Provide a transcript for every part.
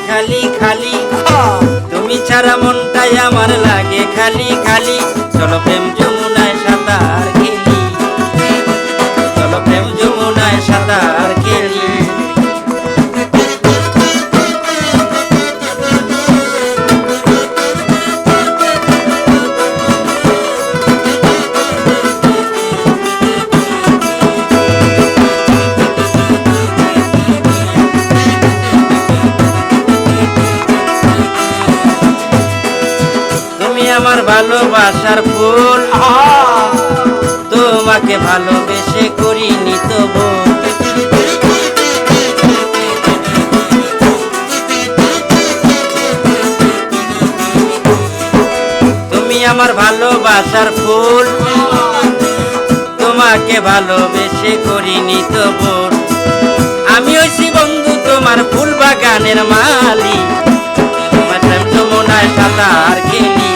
খালি খালি, তুমি ছাড়া মনটাই আমার লাগে খালি খালি। চলো প্রেম যমুনায় সাঁতার খেলি, চলো প্রেম যমুনায় সাঁতার খেলি। আমার ভালোবাসার ফুল, তোমাকে ভালোবেসে করিনি তবু। তুমি আমার ভালোবাসার ফুল, তোমাকে ভালোবেসে করিনি তবু। আমি হইছি বন্ধু তোমার ফুল বাগানের মালি, তোমার প্রেম যমুনায় সাঁতার খেলি।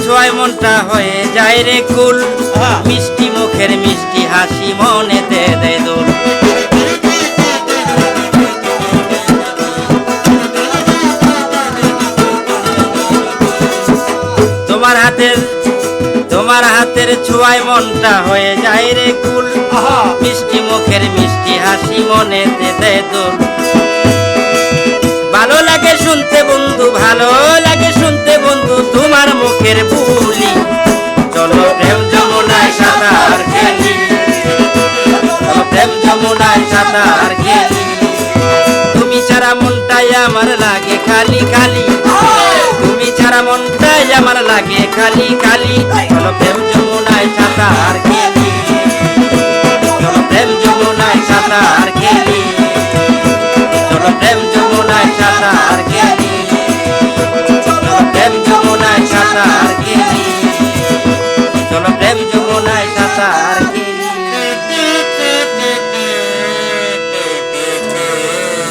ছোঁয়ায় মনটা হয়ে যায় রে কুল, মিষ্টি মুখের মিষ্টি হাসি মনেতে দেয় দোল। তোমার হাতের ছোঁয়ায় মনটা হয়ে যায় রে কুল, মিষ্টি মুখের মিষ্টি হাসি মনেতে দেয় দোল। ভালো লাগে শুনতে বন্ধু, ভালো লাগে শুনতে বন্ধু তোমার মুখের বুলি। চলো প্রেম যমুনায় সাঁতার খেলি, চলো প্রেম যমুনায় সাঁতার খেলি। তুমি ছাড়া মনটাই আমার লাগে খালি খালি, তুমি ছাড়া মনটাই আমার লাগে খালি খালি। চলো প্রেম যমুনায় সাঁতার খেলি, চলো প্রেম যমুনায় সাঁতার খেলি, চলো প্রেম যমুনায় সাঁতার খেলি, চলো প্রেম যমুনায় সাঁতার খেলি, চলো প্রেম যমুনায় সাঁতার।